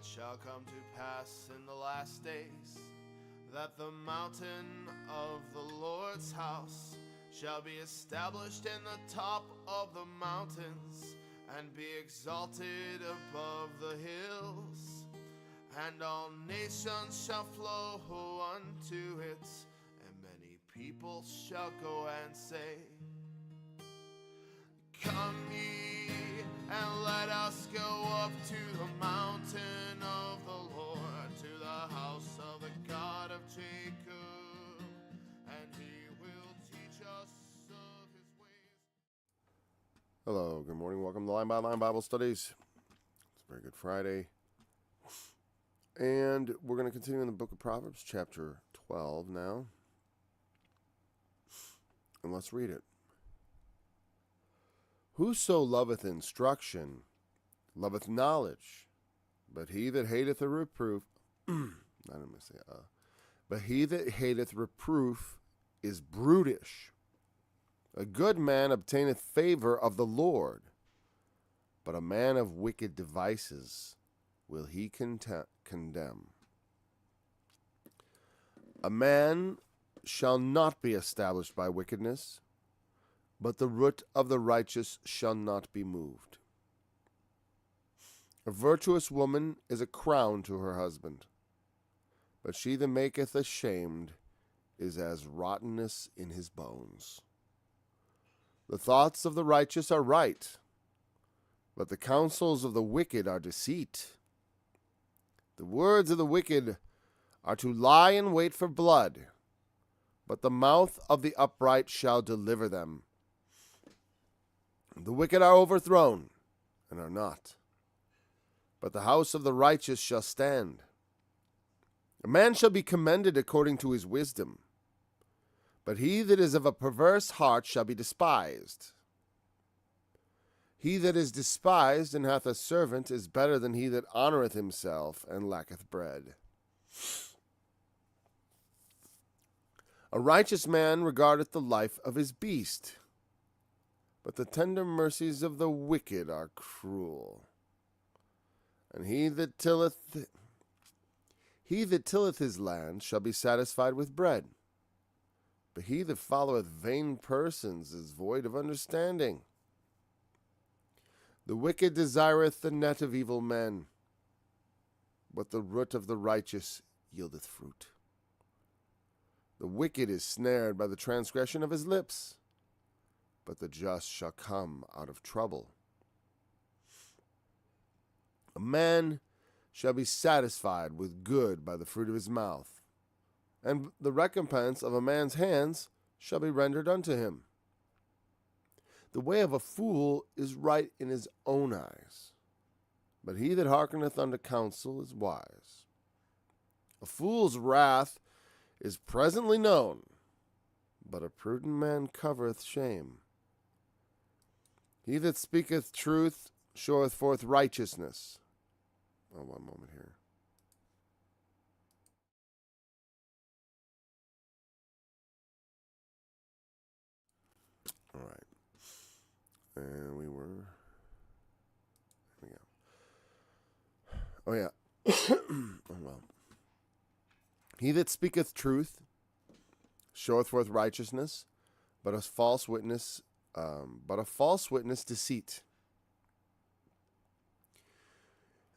it shall come to pass in the last days that the mountain of the Lord's house shall be established in the top of the mountains, and be exalted above the hills. And all nations shall flow unto it, and many people shall go and say, Come ye, and let us go up to the mountain of the Lord, to the house of the God of Jacob, and he will teach us of his ways. Hello, good morning. Welcome to Line by Line Bible Studies. It's a very good Friday. And we're going to continue in the book of Proverbs, chapter 12 now. And let's read it. Whoso loveth instruction loveth knowledge, but he that hateth a reproof, but he that hateth reproof is brutish. A good man obtaineth favor of the Lord, but a man of wicked devices will he condemn. A man shall not be established by wickedness, but the root of the righteous shall not be moved. A virtuous woman is a crown to her husband, but she that maketh ashamed is as rottenness in his bones. The thoughts of the righteous are right, but the counsels of the wicked are deceit. The words of the wicked are to lie in wait for blood, but the mouth of the upright shall deliver them. The wicked are overthrown, and are not, but the house of the righteous shall stand. A man shall be commended according to his wisdom, but he that is of a perverse heart shall be despised. He that is despised and hath a servant is better than he that honoureth himself and lacketh bread. A righteous man regardeth the life of his beast, but the tender mercies of the wicked are cruel. And he that tilleth his land shall be satisfied with bread, but he that followeth vain persons is void of understanding. The wicked desireth the net of evil men, but the root of the righteous yieldeth fruit. The wicked is snared by the transgression of his lips, but the just shall come out of trouble. A man shall be satisfied with good by the fruit of his mouth, and the recompense of a man's hands shall be rendered unto him. The way of a fool is right in his own eyes, but he that hearkeneth unto counsel is wise. A fool's wrath is presently known, but a prudent man covereth shame. He that speaketh truth showeth forth righteousness. Oh, one moment here. All right. And we were... Here we go. Oh, yeah. Oh, well. He that speaketh truth showeth forth righteousness, but a false witness deceit.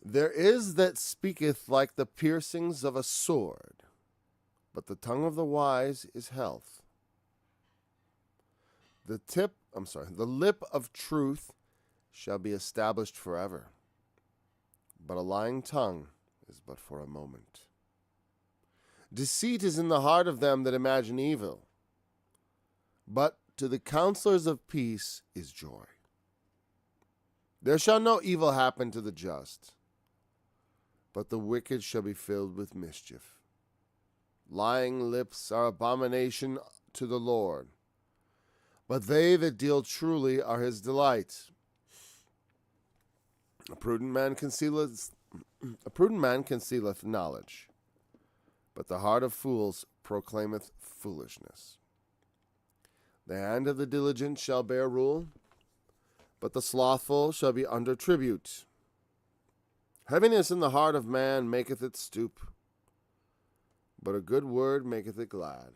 There is that speaketh like the piercings of a sword, but the tongue of the wise is health. The lip of truth shall be established forever, but a lying tongue is but for a moment. Deceit is in the heart of them that imagine evil, but to the counselors of peace is joy. There shall no evil happen to the just, but the wicked shall be filled with mischief. Lying lips are abomination to the Lord, but they that deal truly are his delight. A prudent man concealeth knowledge, but the heart of fools proclaimeth foolishness. The hand of the diligent shall bear rule, but the slothful shall be under tribute. Heaviness in the heart of man maketh it stoop, but a good word maketh it glad.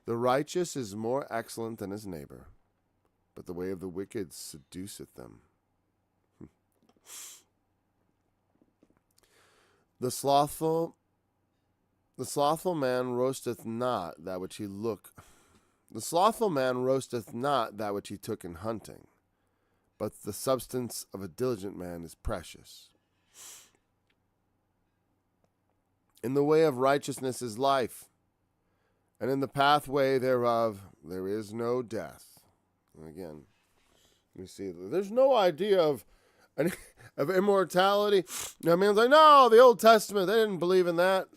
The righteous is more excellent than his neighbor, but the way of the wicked seduceth them. The slothful man roasteth not that which he look. The slothful man roasteth not that which he took in hunting, but the substance of a diligent man is precious. In the way of righteousness is life, and in the pathway thereof there is no death. And again, you see, there's no idea of immortality. I mean, it's like, no, the Old Testament, they didn't believe in that.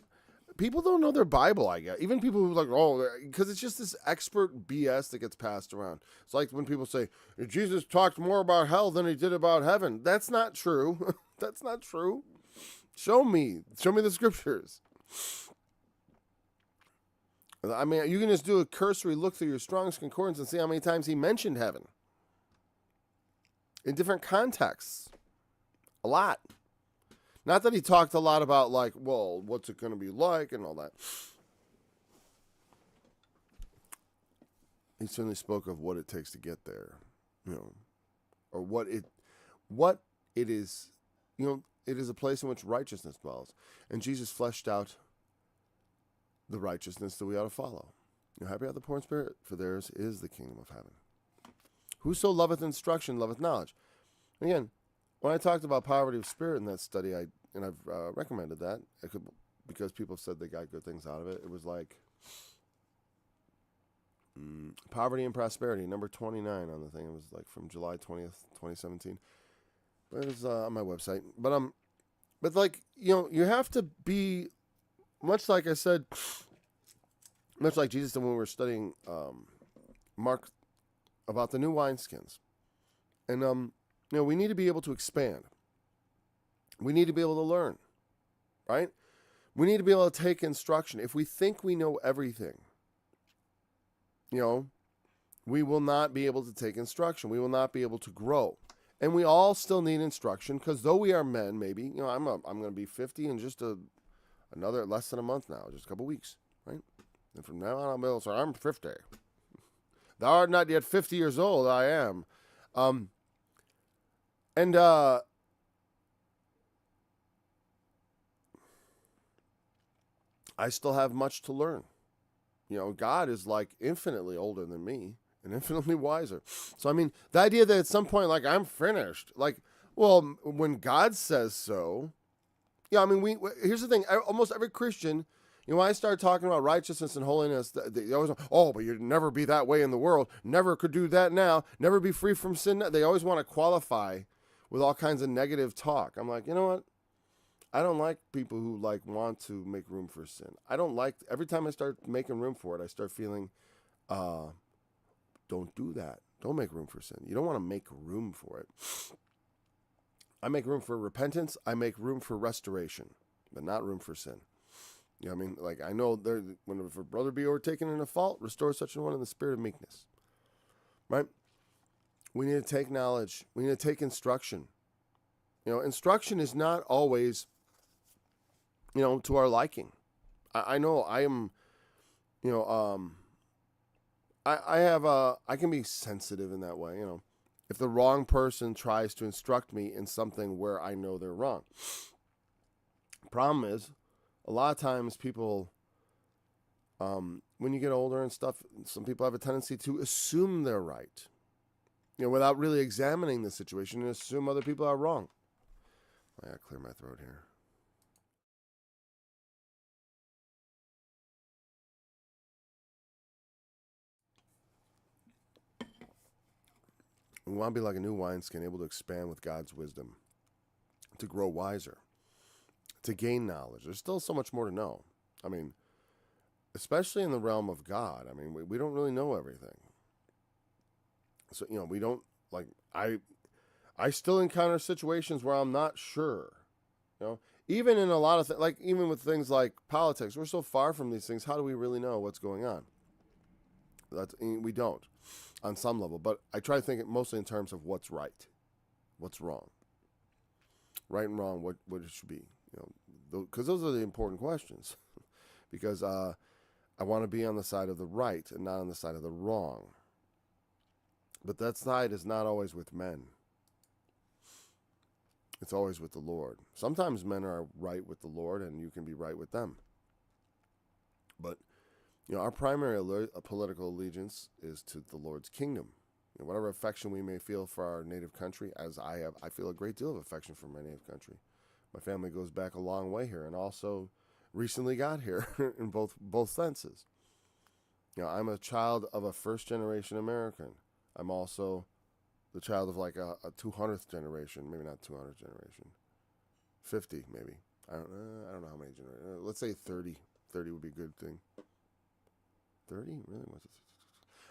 People don't know their Bible, I guess. Even people who are like, oh, because it's just this expert BS that gets passed around. It's like when people say, Jesus talked more about hell than he did about heaven. That's not true. That's not true. Show me the scriptures. I mean, you can just do a cursory look through your Strong's Concordance and see how many times he mentioned heaven in different contexts. A lot. Not that he talked a lot about, like, well, what's it going to be like and all that. He certainly spoke of what it takes to get there, or what it is. It is a place in which righteousness dwells. And Jesus fleshed out the righteousness that we ought to follow. Happy are the poor in spirit, for theirs is the kingdom of heaven. Whoso loveth instruction loveth knowledge. Again, when I talked about poverty of spirit in that study, I've recommended that because people said they got good things out of it. It was like poverty and prosperity, number 29 on the thing. It was like from July 20th, 2017. But it was on my website. But like, you have to be, much like I said, much like Jesus did when we were studying Mark about the new wineskins. And, we need to be able to expand. We need to be able to learn, right? We need to be able to take instruction. If we think we know everything, we will not be able to take instruction. We will not be able to grow. And we all still need instruction because though we are men, maybe, I'm going to be 50 in just another less than a month now, just a couple weeks, right? And from now on, I'll be able to say, I'm 50. Thou art not yet 50 years old, I am. I still have much to learn. God is like infinitely older than me and infinitely wiser. So, I mean, the idea that at some point, like, I'm finished, like, well, when God says so, here's the thing. Almost every Christian, when I start talking about righteousness and holiness, they always, but you'd never be that way in the world. Never could do that now. Never be free from sin. They always want to qualify with all kinds of negative talk. I'm like, you know what? I don't like people who want to make room for sin. I don't like, every time I start making room for it, I start feeling, don't do that. Don't make room for sin. You don't want to make room for it. I make room for repentance. I make room for restoration, but not room for sin. I know if a brother be overtaken in a fault, restore such an one in the spirit of meekness. Right? We need to take knowledge. We need to take instruction. Instruction is not always, to our liking. I know I am, I can be sensitive in that way, if the wrong person tries to instruct me in something where I know they're wrong. Problem is, a lot of times people, when you get older and stuff, some people have a tendency to assume they're right, without really examining the situation and assume other people are wrong. I gotta clear my throat here. We want to be like a new wineskin, able to expand with God's wisdom, to grow wiser, to gain knowledge. There's still so much more to know. Especially in the realm of God. We don't really know everything. So, we don't, I still encounter situations where I'm not sure, even in a lot of things, even with things like politics, we're so far from these things. How do we really know what's going on? We don't on some level, but I try to think it mostly in terms of what's right, what's wrong. right and wrong, what it should be. Because those are the important questions. Because I want to be on the side of the right and not on the side of the wrong. But that side is not always with men. It's always with the Lord. Sometimes men are right with the Lord, and you can be right with them. But our primary political allegiance is to the Lord's kingdom. Whatever affection we may feel for our native country, as I feel a great deal of affection for my native country. My family goes back a long way here, and also recently got here in both senses. I'm a child of a first-generation American. I'm also the child of like a 200th generation, maybe not 200th generation, 50 maybe. I don't know how many generations. Let's say 30. 30 would be a good thing. 30? Really?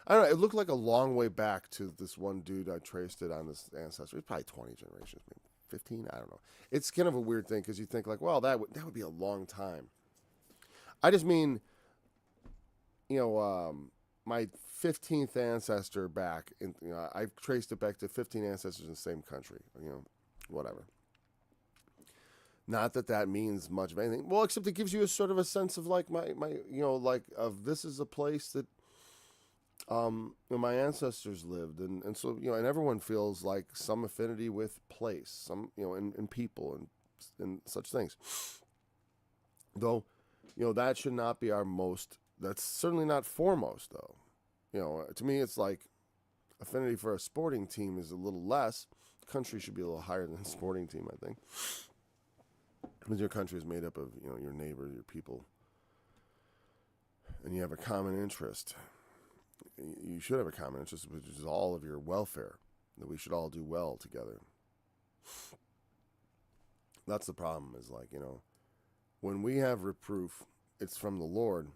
I don't know. It looked like a long way back to this one dude. I traced it on this ancestry. It's probably 20 generations, maybe 15. I don't know. It's kind of a weird thing because you think like, well, that would be a long time. I just mean, my 15th ancestor back, I've traced it back to 15 ancestors in the same country. Whatever. Not that means much of anything. Well, except it gives you a sort of a sense of like of this is a place that my ancestors lived, and so and everyone feels like some affinity with place, some in people and such things. Though, that should not be our most. That's certainly not foremost, though. To me, it's like affinity for a sporting team is a little less. Country should be a little higher than a sporting team, I think. Because your country is made up of, your neighbors, your people. And you have a common interest. You should have a common interest, which is all of your welfare. That we should all do well together. That's the problem, is like, when we have reproof, it's from the Lord.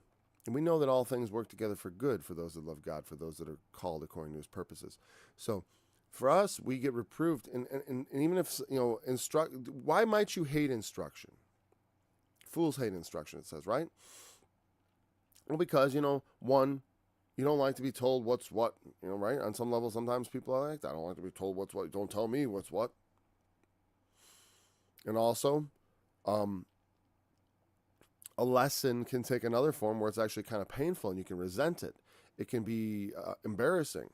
And we know that all things work together for good for those that love God, for those that are called according to his purposes. So for us, we get reproved. And even if, why might you hate instruction? Fools hate instruction, it says, right? Well, because, one, you don't like to be told what's what, right? On some level, sometimes people are like that. I don't like to be told what's what. Don't tell me what's what. And also, a lesson can take another form where it's actually kind of painful and you can resent it. It can be embarrassing.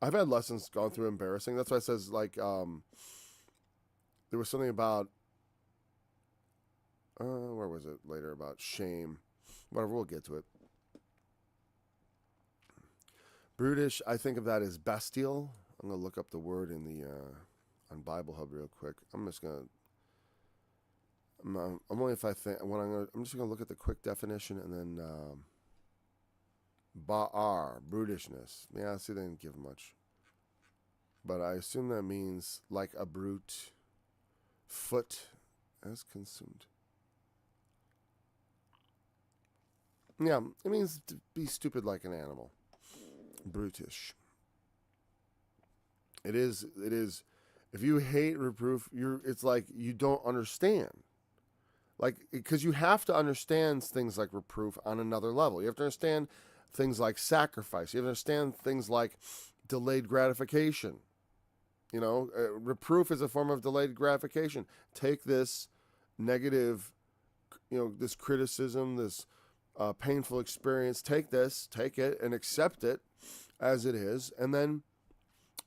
I've had lessons gone through embarrassing. That's why it says, like, there was something about, where was it later, about shame. Whatever, we'll get to it. Brutish, I think of that as bestial. I'm going to look up the word in the on Bible Hub real quick. I'm just going to, I'm just going to look at the quick definition and then ba'ar, brutishness. Yeah, see, they didn't give much. But I assume that means like a brute, foot as consumed. Yeah, it means to be stupid like an animal. Brutish. It is. If you hate reproof, it's like you don't understand. Like, because you have to understand things like reproof on another level. You have to understand things like sacrifice. You have to understand things like delayed gratification. Reproof is a form of delayed gratification. Take this negative, this criticism, this painful experience. Take it, and accept it as it is, and then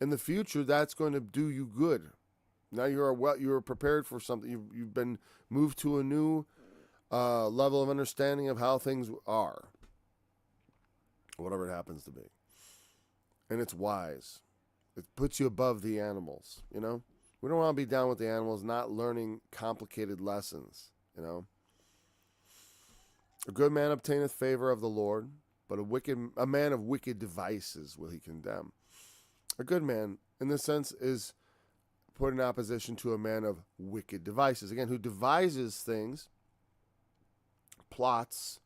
in the future, that's going to do you good. Now you are prepared for something. You've been moved to a new level of understanding of how things are, whatever it happens to be, and it's wise. It puts you above the animals. We don't want to be down with the animals, not learning complicated lessons. A good man obtaineth favor of the Lord, but a man of wicked devices will he condemn. A good man, in this sense, is put in opposition to a man of wicked devices. Again, who devises things, plots.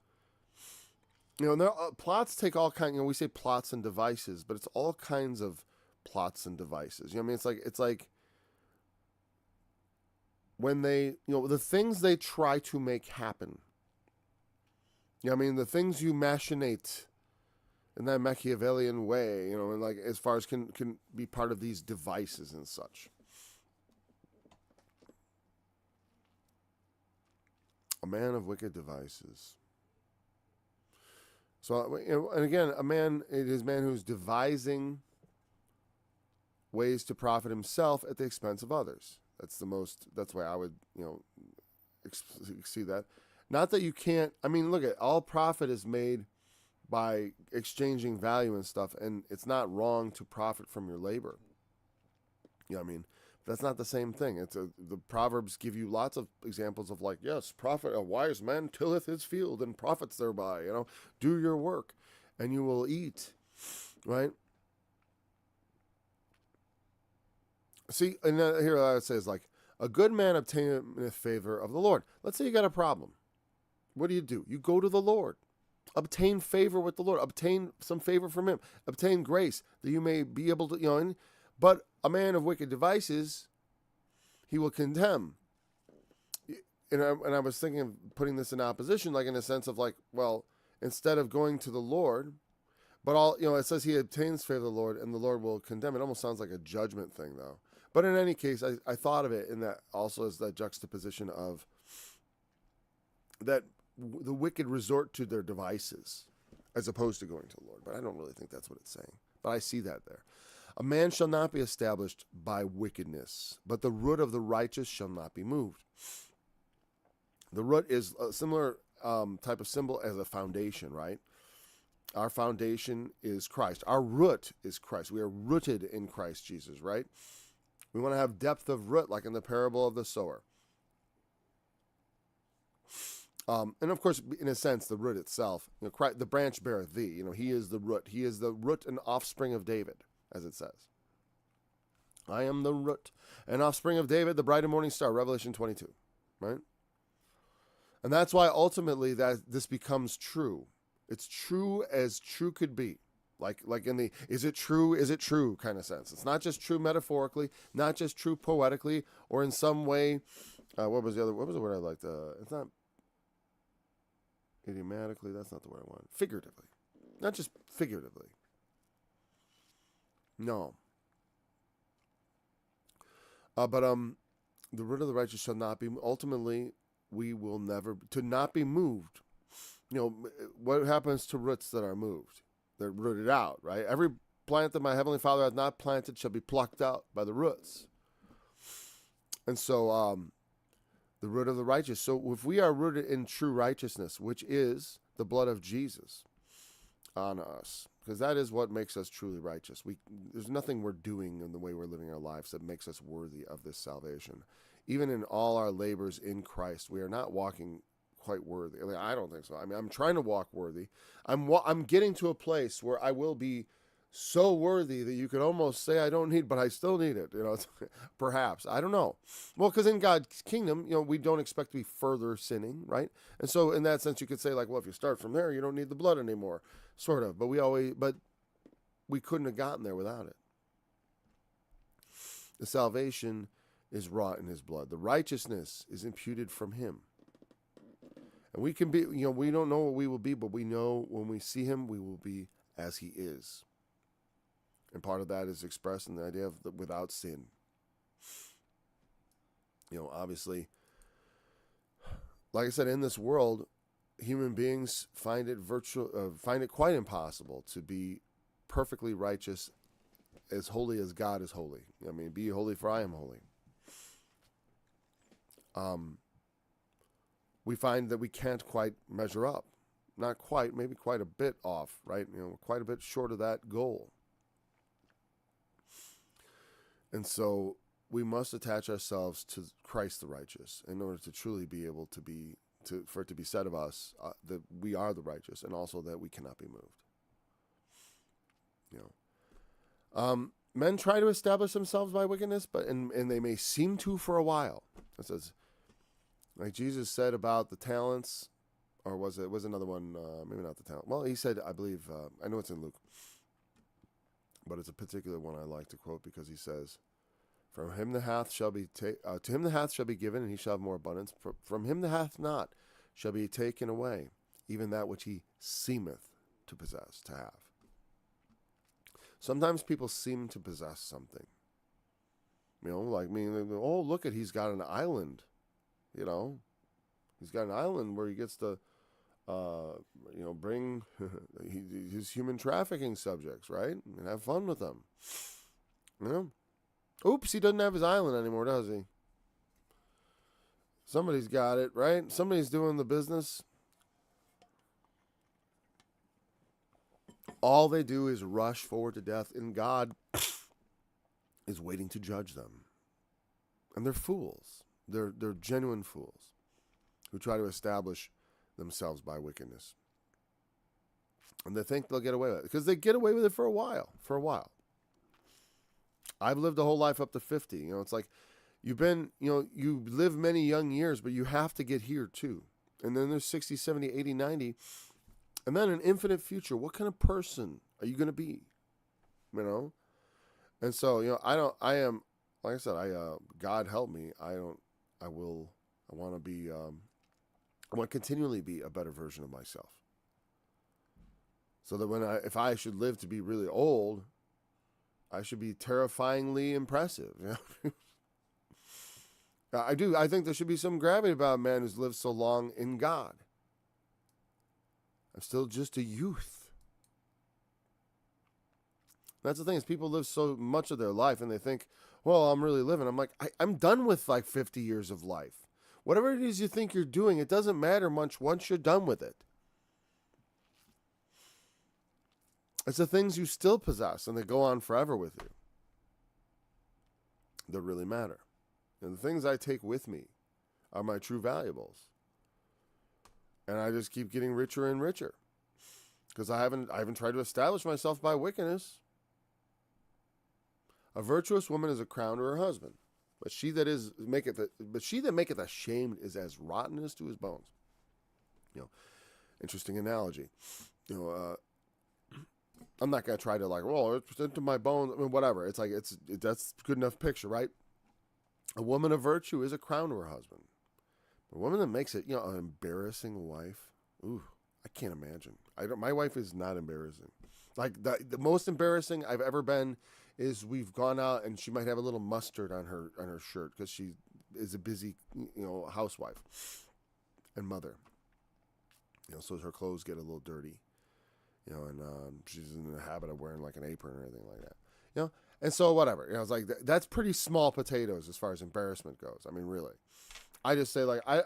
Plots take all kinds. We say plots and devices, but it's all kinds of plots and devices. It's like when they, the things they try to make happen. The things you machinate in that Machiavellian way, and like as far as can be part of these devices and such. A man of wicked devices. So, and again, it is a man who's devising ways to profit himself at the expense of others. That's why I would, see that. Not that you can't, look at all profit is made by exchanging value and stuff, and it's not wrong to profit from your labor. You know what I mean? That's not the same thing. The Proverbs give you lots of examples of yes, profit, a wise man tilleth his field and profits thereby. Do your work and you will eat, right? See, and here I would say is a good man obtaineth favor of the Lord. Let's say you got a problem. What do? You go to the Lord. Obtain favor with the Lord. Obtain some favor from him. Obtain grace that you may be able to, but a man of wicked devices, he will condemn. And I was thinking of putting this in opposition, in a sense of instead of going to the Lord, but it says he obtains favor of the Lord and the Lord will condemn. It almost sounds like a judgment thing, though. But in any case, I thought of it in that also as that juxtaposition of that the wicked resort to their devices as opposed to going to the Lord. But I don't really think that's what it's saying. But I see that there. A man shall not be established by wickedness, but the root of the righteous shall not be moved. The root is a similar type of symbol as a foundation, right? Our foundation is Christ. Our root is Christ. We are rooted in Christ Jesus, right? We want to have depth of root, like in the parable of the sower. And of course, in a sense, the root itself, Christ, the branch beareth thee. He is the root. He is the root and offspring of David, as it says. I am the root and offspring of David, the bright and morning star, Revelation 22, right? And that's why ultimately that this becomes true. It's true as true could be. Like in the is it true kind of sense. It's not just true metaphorically, not just true poetically, or in some way. What was the word I liked? It's not idiomatically. That's not the word I want. Figuratively, not just figuratively. No. But the root of the righteous shall not be. Ultimately, we will never to not be moved. What happens to roots that are moved? They're rooted out, right? Every plant that my heavenly Father hath not planted shall be plucked out by the roots. And so, the root of the righteous. So if we are rooted in true righteousness, which is the blood of Jesus on us, because that is what makes us truly righteous. There's nothing we're doing in the way we're living our lives that makes us worthy of this salvation. Even in all our labors in Christ, we are not walking quite worthy. I don't think so. I'm trying to walk worthy. I'm getting to a place where I will be so worthy that you could almost say I don't need, but I still need it. Perhaps. I don't know. Well, because in God's kingdom, we don't expect to be further sinning, right? And so in that sense, you could say well, if you start from there, you don't need the blood anymore, sort of. But we couldn't have gotten there without it. The salvation is wrought in his blood. The righteousness is imputed from him. And we can be, we don't know what we will be, but we know when we see him, we will be as he is. And part of that is expressed in the idea of without sin. Obviously, like I said, in this world, human beings find it quite impossible to be perfectly righteous, as holy as God is holy. Be holy for I am holy. We find that we can't quite measure up. Not quite, maybe quite a bit off, right? Quite a bit short of that goal. And so we must attach ourselves to Christ the righteous in order to truly be able for it to be said of us that we are the righteous, and also that we cannot be moved. Men try to establish themselves by wickedness, and they may seem to for a while. It says, like Jesus said about the talents, or was another one? Maybe not the talent. Well, he said, I believe, I know it's in Luke, but it's a particular one I like to quote because he says, "From him the hath shall be to him the hath shall be given, and he shall have more abundance. From him the hath not shall be taken away, even that which he seemeth to possess, to have." Sometimes people seem to possess something. Like me. Oh, look he's got an island. He's got an island where he gets to, bring his human trafficking subjects, right? And have fun with them. Oops, he doesn't have his island anymore, does he? Somebody's got it, right? Somebody's doing the business. All they do is rush forward to death, and God is waiting to judge them. And they're fools. They're genuine fools who try to establish themselves by wickedness. And they think they'll get away with it, because they get away with it for a while. I've lived a whole life up to 50. It's like you live many young years, but you have to get here too. And then there's 60, 70, 80, 90. And then an infinite future. What kind of person are you going to be? And so, like I said, God help me. I want to continually be a better version of myself. So that if I should live to be really old, I should be terrifyingly impressive. I think there should be some gravity about a man who's lived so long in God. I'm still just a youth. That's the thing, is people live so much of their life and they think, well, I'm really living. I'm like, I'm done with like 50 years of life. Whatever it is you think you're doing, it doesn't matter much once you're done with it. It's the things you still possess and they go on forever with you that really matter. And the things I take with me are my true valuables. And I just keep getting richer and richer. Because I haven't tried to establish myself by wickedness. A virtuous woman is a crown to her husband, but she that maketh ashamed is as rotten as to his bones. Interesting analogy. I'm not gonna try to it's into my bones. I mean, whatever. It's like that's a good enough picture, right? A woman of virtue is a crown to her husband. A woman that makes it, an embarrassing wife. Ooh, I can't imagine. My wife is not embarrassing. Like the most embarrassing I've ever been is we've gone out and she might have a little mustard on her shirt because she is a busy, housewife and mother. So her clothes get a little dirty, and she's in the habit of wearing like an apron or anything like that, And so whatever, it's like that's pretty small potatoes as far as embarrassment goes. I mean, really. I just say I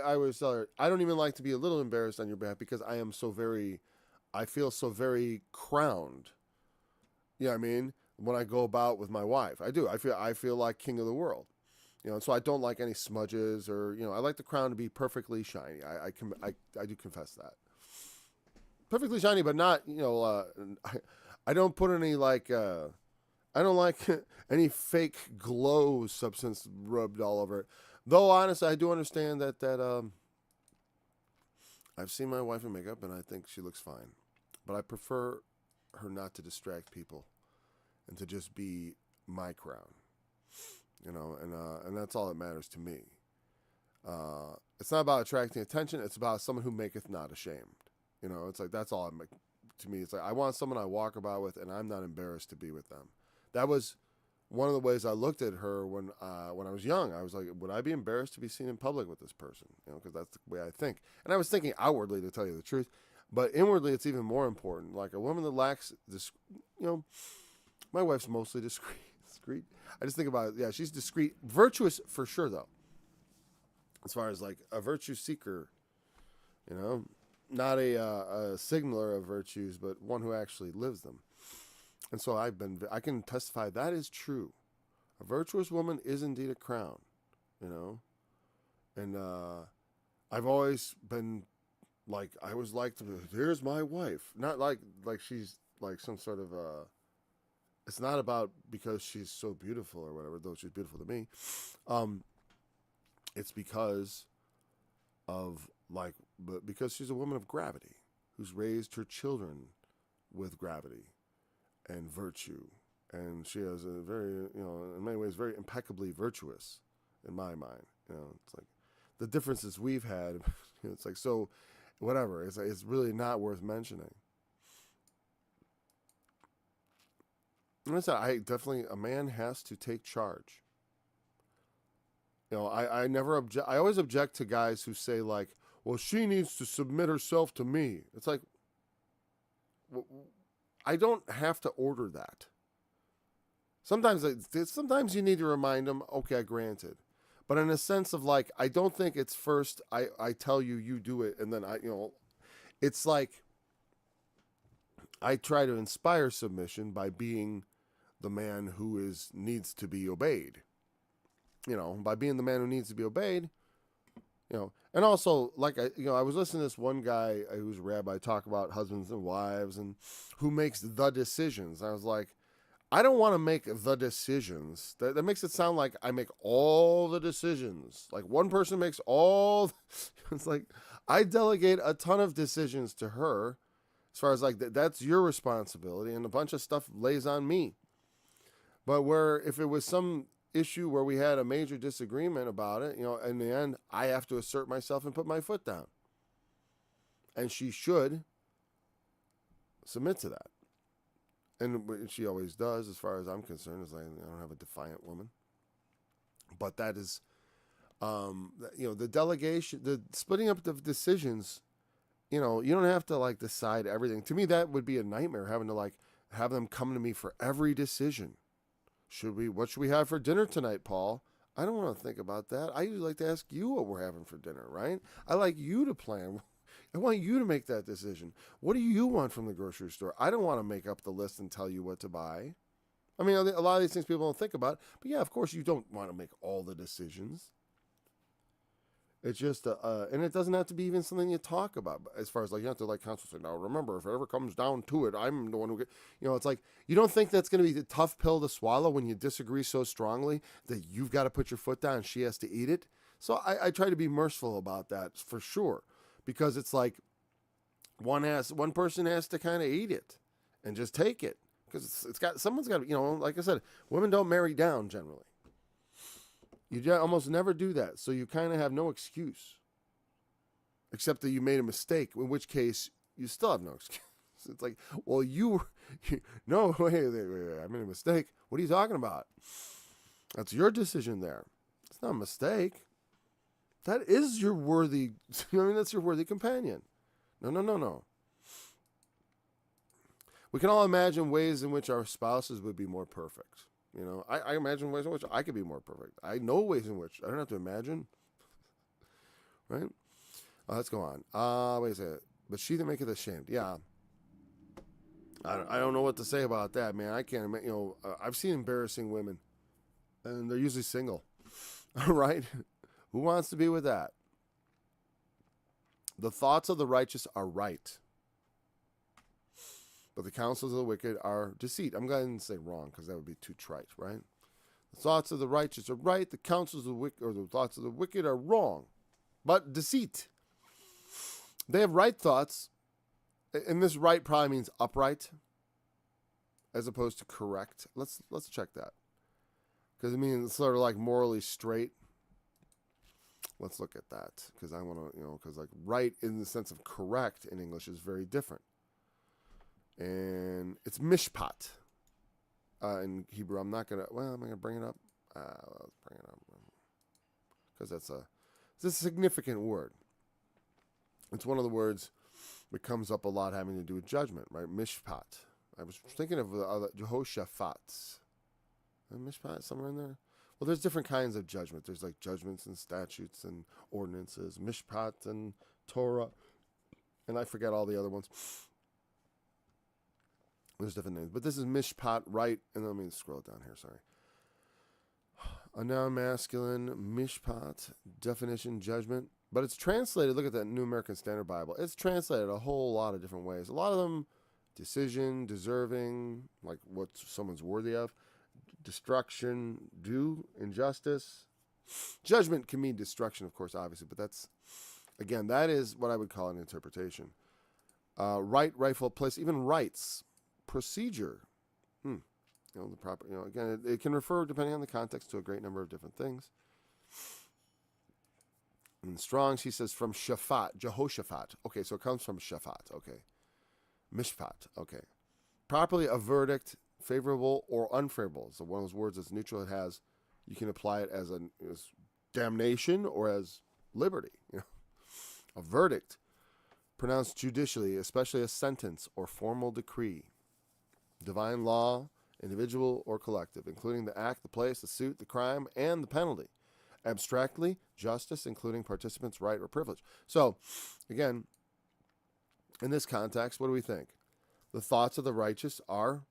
always tell her, I don't even like to be a little embarrassed on your behalf because I feel so very crowned. You know what I mean? When I go about with my wife, I do. I feel like king of the world. So I don't like any smudges or, I like the crown to be perfectly shiny. I do confess that. Perfectly shiny, but not, I don't put any I don't like any fake glow substance rubbed all over it. Though, honestly, I do understand that I've seen my wife in makeup, and I think she looks fine. But I prefer her not to distract people and to just be my crown. And that's all that matters to me. It's not about attracting attention. It's about someone who maketh not ashamed. It's like that's all to me. It's like I want someone I walk about with, and I'm not embarrassed to be with them. That was one of the ways I looked at her when I was young. I was like, would I be embarrassed to be seen in public with this person? Because that's the way I think. And I was thinking outwardly, to tell you the truth, but inwardly, it's even more important. Like a woman that lacks this, my wife's mostly discreet. I just think about it. Yeah, she's discreet, virtuous for sure, though. As far as like a virtue seeker, not a signaler of virtues, but one who actually lives them. And so I can testify that is true. A virtuous woman is indeed a crown, and I've always been like, I was like, here's my wife. Not like she's like some sort of, it's not about because she's so beautiful or whatever, though she's beautiful to me. It's because she's a woman of gravity who's raised her children with gravity and virtue, and she has a very, in many ways, very impeccably virtuous, in my mind. It's like the differences we've had. It's like, so, whatever. It's really not worth mentioning. And I said, a man has to take charge. I never object. I always object to guys who say like, well, she needs to submit herself to me. It's like, I don't have to order that. Sometimes you need to remind them, okay, granted. But in a sense of like, I don't think it's first I tell you, you do it. And then it's like I try to inspire submission by being the man who needs to be obeyed. By being the man who needs to be obeyed, and also like I was listening to this one guy who's a rabbi talk about husbands and wives and who makes the decisions. I was like, I don't want to make the decisions. That makes it sound like I make all the decisions. Like one person makes all. It's like I delegate a ton of decisions to her, as far as like that's your responsibility, and a bunch of stuff lays on me. But where if it was some issue where we had a major disagreement about it, in the end, I have to assert myself and put my foot down. And she should submit to that. And she always does, as far as I'm concerned. Is like, I don't have a defiant woman. But that is, the delegation, the splitting up the decisions, you don't have to like decide everything. To me, that would be a nightmare, having to like have them come to me for every decision. What should we have for dinner tonight, Paul? I don't want to think about that. I usually like to ask you what we're having for dinner, right? I like you to plan. I want you to make that decision. What do you want from the grocery store? I don't want to make up the list and tell you what to buy. I mean, a lot of these things people don't think about. But yeah, of course, you don't want to make all the decisions. It's just, and it doesn't have to be even something you talk about. As far as like, you have to like constantly say, now remember, if it ever comes down to it, I'm the one who it's like, you don't think that's going to be a tough pill to swallow when you disagree so strongly that you've got to put your foot down and she has to eat it. So I try to be merciful about that for sure, because it's like one person has to kind of eat it and just take it, because someone's got to, like I said, women don't marry down generally. You almost never do that, so you kind of have no excuse, except that you made a mistake, in which case you still have no excuse. It's like, well, no, wait, I made a mistake. What are you talking about? That's your decision there. It's not a mistake. That is your worthy, that's your worthy companion. No. We can all imagine ways in which our spouses would be more perfect. I imagine ways in which I could be more perfect. I know ways in which I don't have to imagine. Right? Let's go on. Wait a second. But she that maketh ashamed. Yeah. I don't know what to say about that, man. I can't imagine. I've seen embarrassing women, and they're usually single. All right? Who wants to be with that? The thoughts of the righteous are right, but the counsels of the wicked are deceit. I'm going to say wrong because that would be too trite, right? The thoughts of the righteous are right. The counsels of the wicked, or the thoughts of the wicked, are wrong, but deceit. They have right thoughts, and this right probably means upright, as opposed to correct. Let's check that, because it means sort of like morally straight. Let's look at that, because I want to, because like right in the sense of correct in English is very different. And it's mishpat in Hebrew. I'm not going to, am I going to bring it up? Let's bring it up. Because it's a significant word. It's one of the words that comes up a lot having to do with judgment, right? Mishpat. I was thinking of Jehoshaphat. Mishpat, somewhere in there? Well, there's different kinds of judgment. There's like judgments and statutes and ordinances, mishpat and Torah, and I forget all the other ones. There's different names, but this is mishpat, right? And let me scroll it down here, sorry. A noun masculine, mishpat, definition, judgment. But it's translated, look at that New American Standard Bible. It's translated a whole lot of different ways. A lot of them, decision, deserving, like what someone's worthy of. Destruction, due, injustice. Judgment can mean destruction, of course, obviously. But that's, again, that is what I would call an interpretation. Right, rightful place, even rights. Procedure. The proper, again, it can refer, depending on the context, to a great number of different things. In Strong's, he says from Shaphat, Jehoshaphat. Okay, so it comes from Shaphat. Okay. Mishpat. Okay. Properly a verdict, favorable or unfavorable. So one of those words that's neutral. It has, you can apply it as damnation or as liberty. A verdict pronounced judicially, especially a sentence or formal decree. Divine law, individual or collective, including the act, the place, the suit, the crime, and the penalty. Abstractly, justice, including participants' right or privilege. So, again, in this context, what do we think? The thoughts of the righteous are,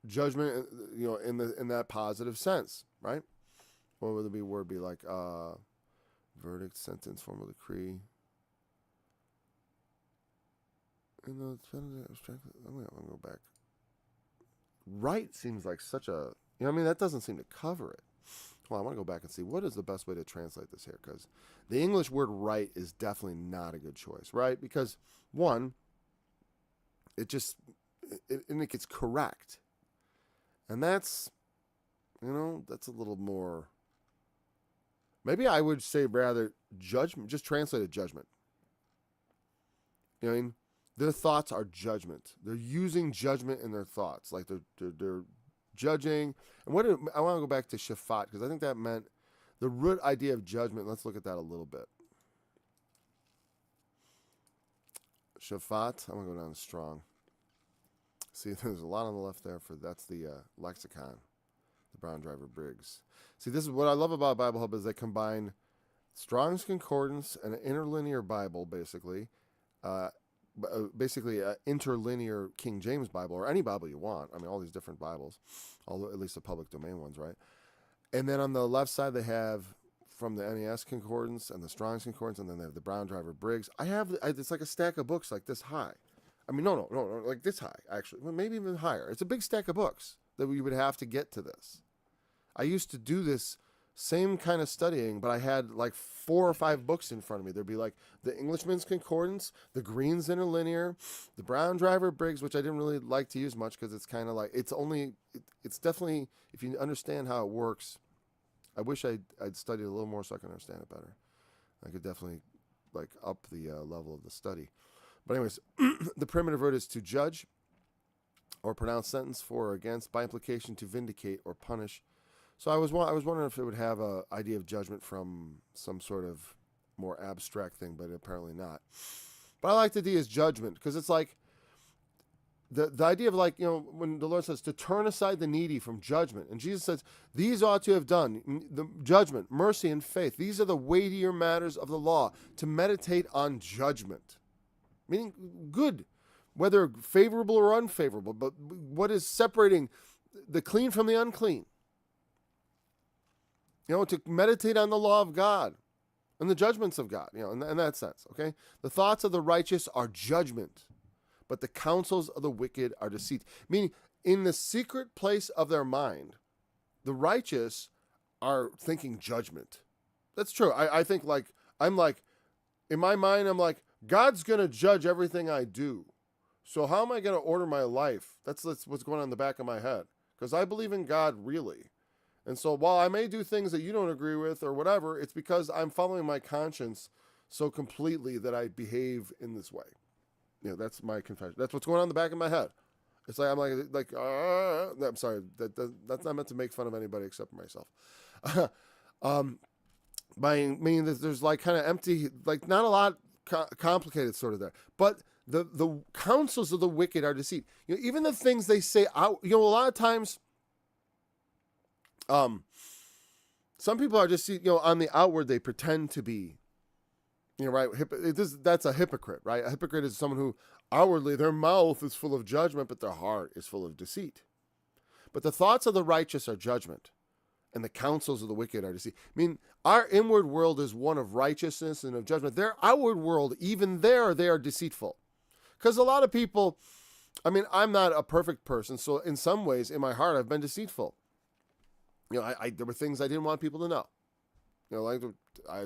judgment, in that positive sense, right? What would the word be like? Verdict, sentence, formal decree. I'm going to go back. Right seems like such a, that doesn't seem to cover it. Well, I want to go back and see what is the best way to translate this here, because the English word right is definitely not a good choice, right? Because one, it gets correct. And that's, that's a little more, maybe I would say rather judgment, just translate it judgment. Their thoughts are judgment. They're using judgment in their thoughts. Like they're judging. And I want to go back to shafat, because I think that meant the root idea of judgment. Let's look at that a little bit. Shafat, I'm going to go down to Strong. See, there's a lot on the left there. That's the lexicon, the Brown Driver Briggs. See, this is what I love about Bible Hub is they combine Strong's Concordance and an interlinear Bible, basically an interlinear King James Bible, or any Bible you want. All these different Bibles, although at least the public domain ones, right? And then on the left side, they have from the NES Concordance and the Strong's Concordance, and then they have the Brown Driver Briggs. It's like a stack of books like this high. No, like this high, actually. Well, maybe even higher. It's a big stack of books that we would have to get to this. I used to do this same kind of studying, but I had like 4 or 5 books in front of me. There'd be like the Englishman's Concordance, the Green's Interlinear, the Brown Driver Briggs, which I didn't really like to use much because it's kind of like, it's definitely, if you understand how it works, I wish I'd studied a little more so I can understand it better. I could definitely like up the level of the study. But anyways, the primitive verb is to judge or pronounce sentence for or against, by implication to vindicate or punish. So I was wondering if it would have an idea of judgment from some sort of more abstract thing, but apparently not. But I like the idea as judgment, because it's like the idea of like, when the Lord says to turn aside the needy from judgment, and Jesus says, these ought to have done, the judgment, mercy, and faith. These are the weightier matters of the law, to meditate on judgment. Meaning good, whether favorable or unfavorable, but what is separating the clean from the unclean? To meditate on the law of God and the judgments of God, in that sense, okay? The thoughts of the righteous are judgment, but the counsels of the wicked are deceit. Meaning, in the secret place of their mind, the righteous are thinking judgment. That's true. I think in my mind, I'm like, God's going to judge everything I do. So how am I going to order my life? That's what's going on in the back of my head. Because I believe in God, really. And so while I may do things that you don't agree with or whatever, it's because I'm following my conscience so completely that I behave in this way. That's my confession. That's what's going on in the back of my head. It's like, I'm sorry. That's not meant to make fun of anybody except myself. Meaning that there's like kind of empty, like not a lot complicated sort of there. But the counsels of the wicked are deceit. Even the things they say out, a lot of times, some people are just, on the outward, they pretend to be, right? That's a hypocrite, right? A hypocrite is someone who outwardly, their mouth is full of judgment, but their heart is full of deceit. But the thoughts of the righteous are judgment, and the counsels of the wicked are deceit. Our inward world is one of righteousness and of judgment. Their outward world, even there, they are deceitful. Because a lot of people, I'm not a perfect person, so in some ways, in my heart, I've been deceitful. There were things I didn't want people to know.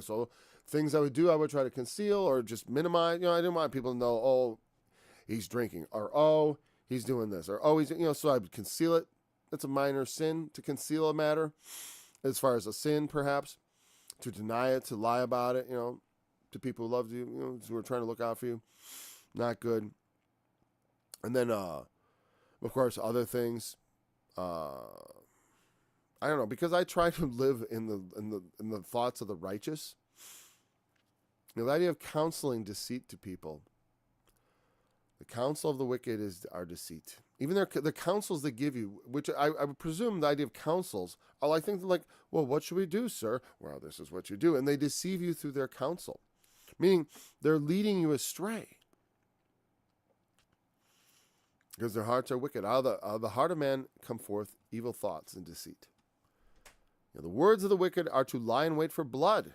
So things I would do, I would try to conceal or just minimize. I didn't want people to know, oh, he's drinking, or oh, he's doing this, or oh, he's, so I would conceal it. That's a minor sin, to conceal a matter, as far as a sin, perhaps, to deny it, to lie about it, to people who loved you, who were trying to look out for you. Not good. And then, of course, other things. I don't know, because I try to live in the thoughts of the righteous. The idea of counseling deceit to people. The counsel of the wicked is our deceit. Even the counsels they give you, which I would presume the idea of counsels, I think like, well, what should we do, sir? Well, this is what you do. And they deceive you through their counsel, meaning they're leading you astray. Because their hearts are wicked. Out of the heart of man come forth evil thoughts and deceit. The words of the wicked are to lie in wait for blood,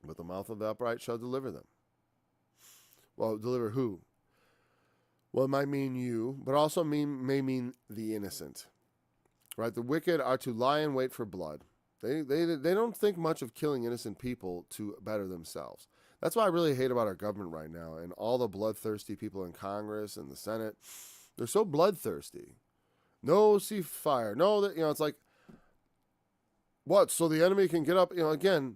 but the mouth of the upright shall deliver them. Well, deliver who? Well, it might mean you, but also may mean the innocent. Right? The wicked are to lie in wait for blood. They don't think much of killing innocent people to better themselves. That's what I really hate about our government right now, and all the bloodthirsty people in Congress and the Senate. They're so bloodthirsty. No ceasefire. No, that it's like, what? So the enemy can get up. Again,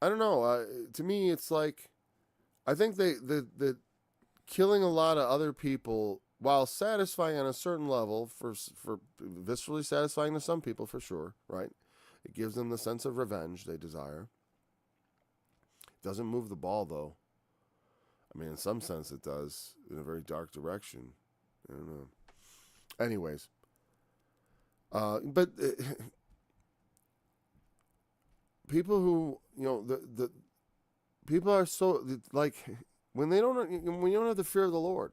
I don't know. To me, it's like, I think the killing a lot of other people, while satisfying on a certain level, for viscerally satisfying to some people for sure, right? It gives them the sense of revenge they desire. Doesn't move the ball, though. I mean, in some sense it does, in a very dark direction. I don't know. Anyways. But people who, the people are so, like, when you don't have the fear of the Lord,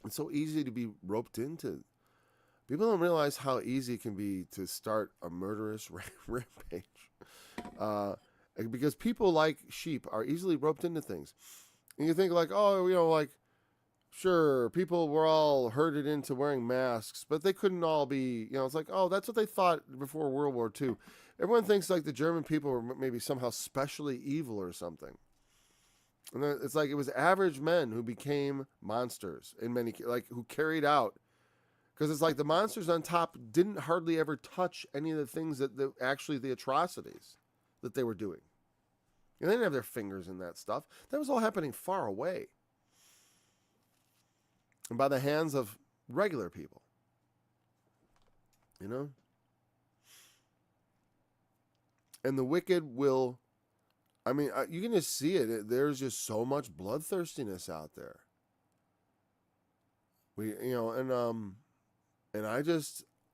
it's so easy to be roped into. People don't realize how easy it can be to start a murderous rampage. Because people, like sheep, are easily roped into things. And you think like, sure, people were all herded into wearing masks, but they couldn't all be, it's like, oh, that's what they thought before World War II. Everyone thinks like the German people were maybe somehow specially evil or something. And then it's like it was average men who became monsters in many, like who carried out. Because it's like the monsters on top didn't hardly ever touch any of the things that actually the atrocities that they were doing. And they didn't have their fingers in that stuff. That was all happening far away. And by the hands of regular people. And the wicked will, you can just see it. There's just so much bloodthirstiness out there.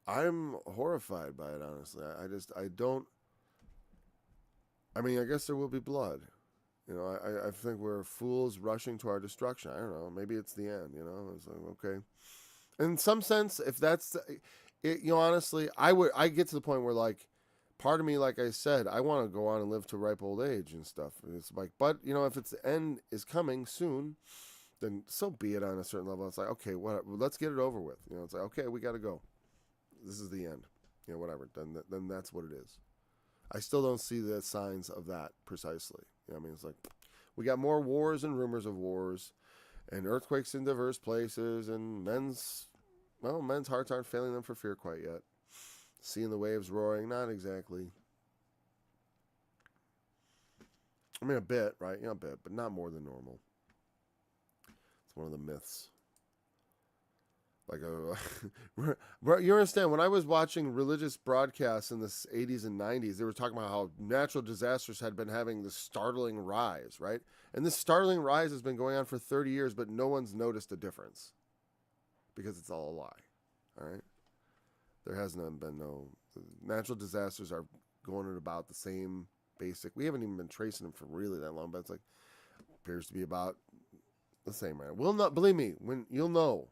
I'm horrified by it, honestly. I guess there will be blood. I think we're fools rushing to our destruction. I don't know. Maybe it's the end, It's like, okay. In some sense, if that's it, honestly, I get to the point where, like, part of me, like I said, I want to go on and live to ripe old age and stuff. And it's like, but, if it's the end is coming soon, then so be it on a certain level. It's like, okay, let's get it over with. It's like, okay, we got to go. This is the end. Whatever. Then that's what it is. I still don't see the signs of that precisely. It's like we got more wars and rumors of wars and earthquakes in diverse places, and men's hearts aren't failing them for fear quite yet. Seeing the waves roaring, not exactly. A bit, right? A bit, but not more than normal. It's one of the myths. Like you understand, when I was watching religious broadcasts in the 80s and 90s, they were talking about how natural disasters had been having this startling rise, right? And this startling rise has been going on for 30 years, but no one's noticed a difference because it's all a lie, all right? There hasn't been natural disasters are going at about the same basic. We haven't even been tracing them for really that long, but it's like appears to be about the same, right? We'll not, believe me, when you'll know.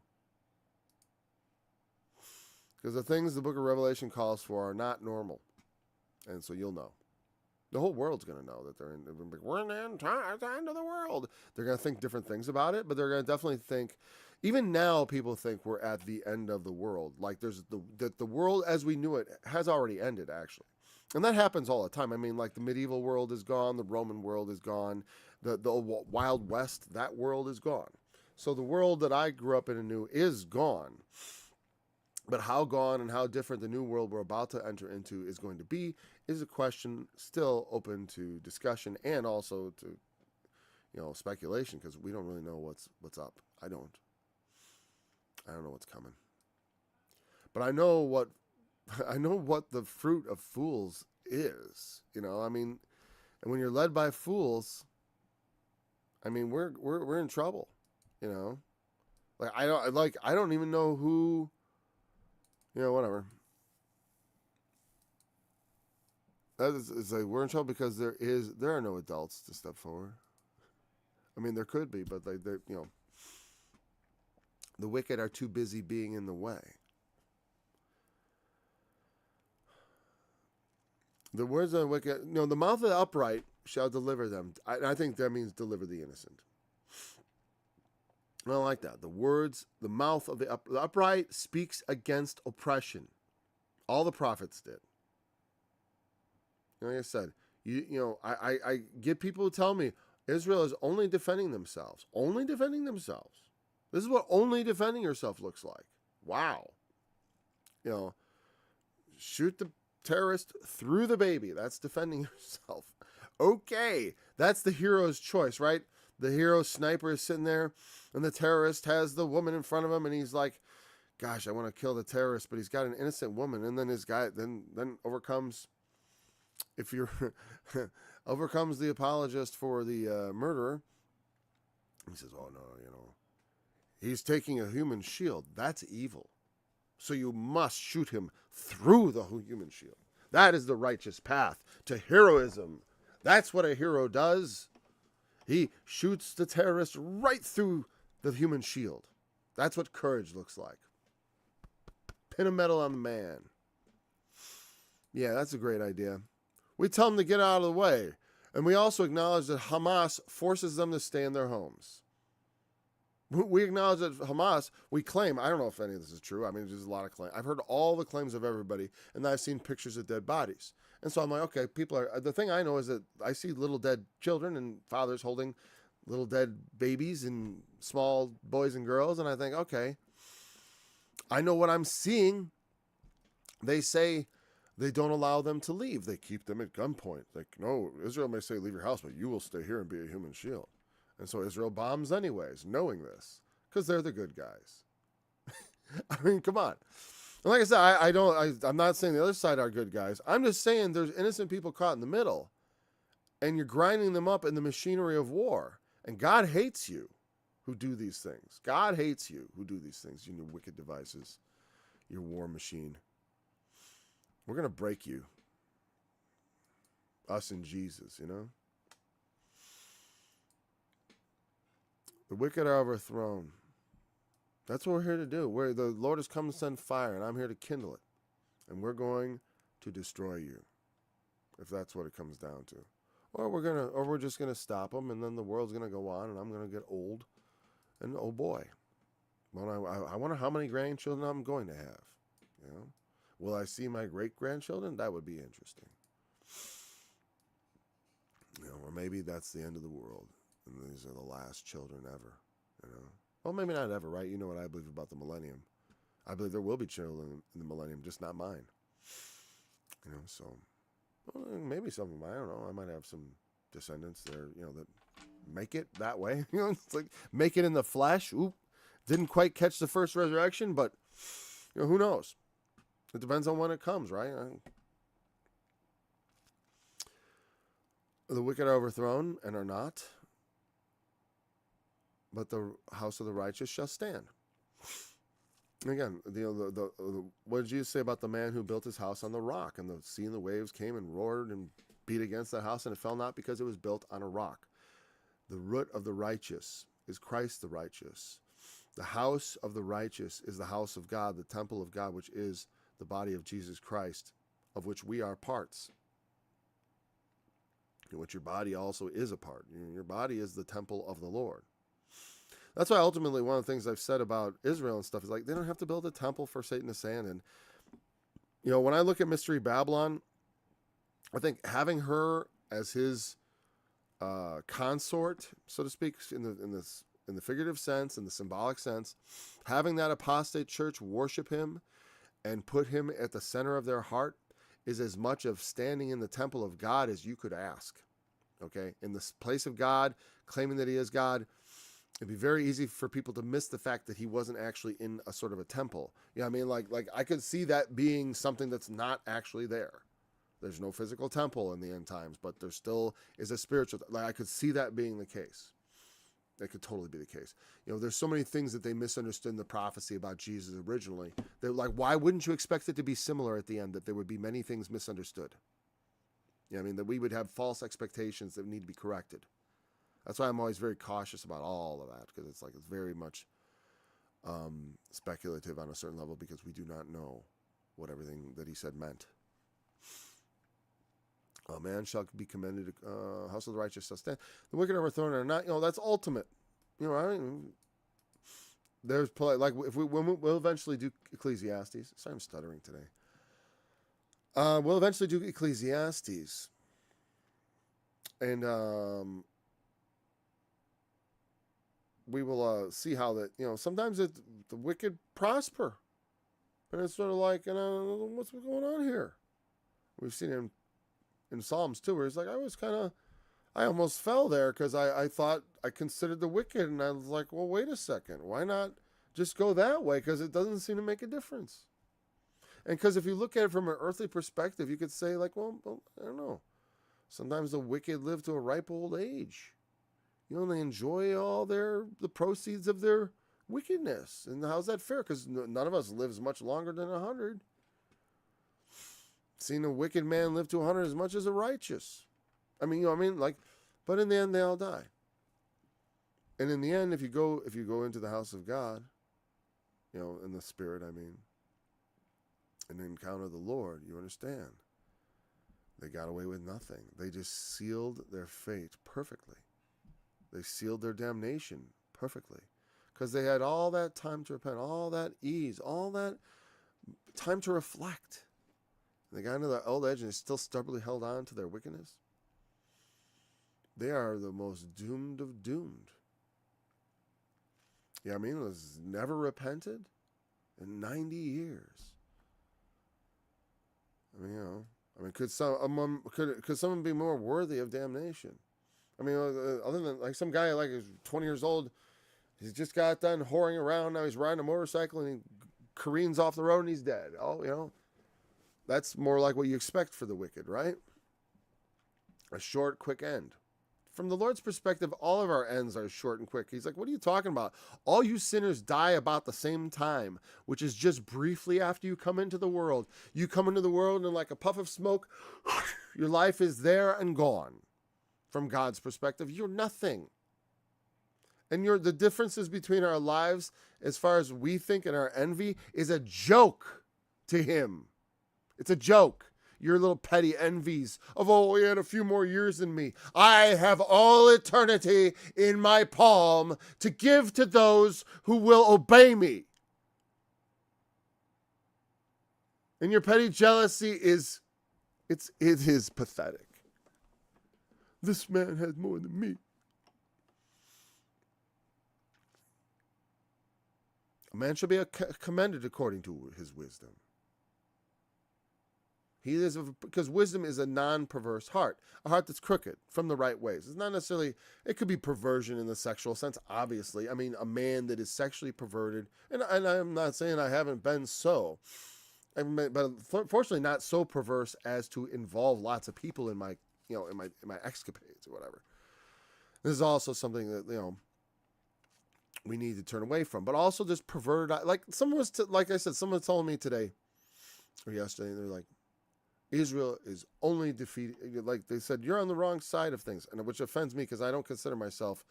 Because the things the book of Revelation calls for are not normal. And so you'll know. The whole world's going to know that we're in the end of the world. They're going to think different things about it, but they're going to definitely think, even now people think we're at the end of the world. Like the world as we knew it has already ended, actually. And that happens all the time. Like the medieval world is gone, the Roman world is gone, the Wild West, that world is gone. So the world that I grew up in and knew is gone. But how gone and how different the new world we're about to enter into is going to be is a question still open to discussion and also to, speculation, because we don't really know what's up. I don't know what's coming. But I know what the fruit of fools is. I mean, and when you're led by fools, I mean, we're in trouble. I don't even know who. Whatever. It's like we're in trouble because there are no adults to step forward. I mean, there could be, but the wicked are too busy being in the way. The words of the wicked, the mouth of the upright shall deliver them. I think that means deliver the innocent. I don't like that. The mouth of the upright speaks against oppression. All the prophets did. Like I said, I get people who tell me Israel is only defending themselves. Only defending themselves. This is what only defending yourself looks like. Wow. Shoot the terrorist through the baby. That's defending yourself. Okay. That's the hero's choice, right? The hero sniper is sitting there, and the terrorist has the woman in front of him, and he's like, gosh, I want to kill the terrorist, but he's got an innocent woman. And then his guy then overcomes, overcomes the apologist for the murderer. He says, oh, no, he's taking a human shield. That's evil. So you must shoot him through the human shield. That is the righteous path to heroism. That's what a hero does. He shoots the terrorist right through the human shield. That's what courage looks like. Pin a medal on the man. Yeah, that's a great idea. We tell them to get out of the way. And we also acknowledge that Hamas forces them to stay in their homes. We acknowledge that Hamas, we claim, I don't know if any of this is true. I mean, there's a lot of claims. I've heard all the claims of everybody, and I've seen pictures of dead bodies. And so I'm like, okay, the thing I know is that I see little dead children and fathers holding little dead babies and small boys and girls. And I think, okay, I know what I'm seeing. They say they don't allow them to leave. They keep them at gunpoint. Like, no, Israel may say, leave your house, but you will stay here and be a human shield. And so Israel bombs anyways, knowing this, because they're the good guys. I mean, come on. And like I said, I'm not saying the other side are good guys. I'm just saying there's innocent people caught in the middle, and you're grinding them up in the machinery of war. And God hates you who do these things. God hates you who do these things, you wicked devices, your war machine. We're going to break you. Us and Jesus, The wicked are overthrown. That's what we're here to do. The Lord has come to send fire, and I'm here to kindle it. And we're going to destroy you, if that's what it comes down to. Or we're just gonna stop them, and then the world's gonna go on, and I'm gonna get old. And oh boy, well, I wonder how many grandchildren I'm going to have. Will I see my great grandchildren? That would be interesting. Or maybe that's the end of the world. And these are the last children ever, Well, maybe not ever, right? You know what I believe about the millennium. I believe there will be children in the millennium, just not mine. So maybe some of them, I don't know. I might have some descendants there, that make it that way. It's like make it in the flesh. Oop, didn't quite catch the first resurrection, but who knows? It depends on when it comes, right? The wicked are overthrown and are not, but the house of the righteous shall stand. And again, what did Jesus say about the man who built his house on the rock, and the sea and the waves came and roared and beat against that house, and it fell not because it was built on a rock. The root of the righteous is Christ the righteous. The house of the righteous is the house of God, the temple of God, which is the body of Jesus Christ, of which we are parts. Which your body also is a part. Your body is the temple of the Lord. That's why ultimately one of the things I've said about Israel and stuff is like they don't have to build a temple for Satan to stand in. When I look at Mystery Babylon, I think having her as his consort, so to speak, in the figurative sense, in the symbolic sense, having that apostate church worship him and put him at the center of their heart is as much of standing in the temple of God as you could ask. Okay? In the place of God, claiming that he is God, it'd be very easy for people to miss the fact that he wasn't actually in a sort of a temple. You know what I mean? Like I could see that being something that's not actually there. There's no physical temple in the end times, but there still is a spiritual. Like I could see that being the case. That could totally be the case. You know, there's so many things that they misunderstood in the prophecy about Jesus originally. They're like, why wouldn't you expect it to be similar at the end? That there would be many things misunderstood. You know what I mean? That we would have false expectations that need to be corrected. That's why I'm always very cautious about all of that, because it's very much speculative on a certain level, because we do not know what everything that he said meant. A man shall be commended, house of the righteous shall stand. The wicked are overthrown or not. You know, that's ultimate. You know, I mean, there's like if we'll eventually do Ecclesiastes. Sorry, I'm stuttering today. We'll eventually do Ecclesiastes, and we will see how that, you know, sometimes the wicked prosper, and it's sort of like, you know, what's going on here? We've seen it in Psalms too, where he's like, I almost fell there because I thought I considered the wicked, and I was like, well, wait a second, why not just go that way? Because it doesn't seem to make a difference. And because if you look at it from an earthly perspective, you could say like, well, I don't know. Sometimes the wicked live to a ripe old age. You know, they enjoy all the proceeds of their wickedness. And how's that fair? Because none of us lives much longer than 100. Seen a wicked man live to 100 as much as a righteous. I mean, you know what I mean? Like, but in the end, they all die. And in the end, if you go into the house of God, you know, in the spirit, I mean, and encounter the Lord, you understand. They got away with nothing. They just sealed their fate perfectly. They sealed their damnation perfectly. Because they had all that time to repent, all that ease, all that time to reflect. And they got into the old age and they still stubbornly held on to their wickedness. They are the most doomed of doomed. Yeah, I mean, it was never repented in 90 years. I mean, you know, could someone be more worthy of damnation? I mean, other than like some guy like is 20 years old, he's just got done whoring around. Now he's riding a motorcycle and he careens off the road and he's dead. Oh, you know, that's more like what you expect for the wicked, right? A short, quick end. From the Lord's perspective, all of our ends are short and quick. He's like, what are you talking about? All you sinners die about the same time, which is just briefly after you come into the world. You come into the world and like a puff of smoke, your life is there and gone. From God's perspective, you're nothing. And the differences between our lives, as far as we think and our envy, is a joke to him. It's a joke. Your little petty envies of, oh, he had a few more years than me. I have all eternity in my palm to give to those who will obey me. And your petty jealousy it is pathetic. This man has more than me. A man shall be commended according to his wisdom. Because wisdom is a non-perverse heart, a heart that's crooked from the right ways. It's not necessarily, it could be perversion in the sexual sense, obviously. I mean, a man that is sexually perverted, and I'm not saying I haven't been so, but fortunately not so perverse as to involve lots of people in my escapades or whatever. This is also something that, you know, we need to turn away from. But also this perverted, like like I said, someone told me today or yesterday, they're like, Israel is only defeated. Like they said, you're on the wrong side of things, and which offends me because I don't consider myself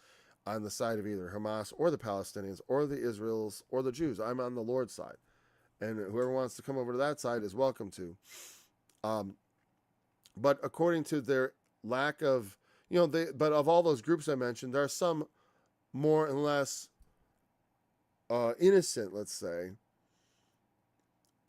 on the side of either Hamas or the Palestinians or the Israelis or the Jews. I'm on the Lord's side, and whoever wants to come over to that side is welcome to. But according to their lack of, but of all those groups I mentioned, there are some more and less innocent, let's say.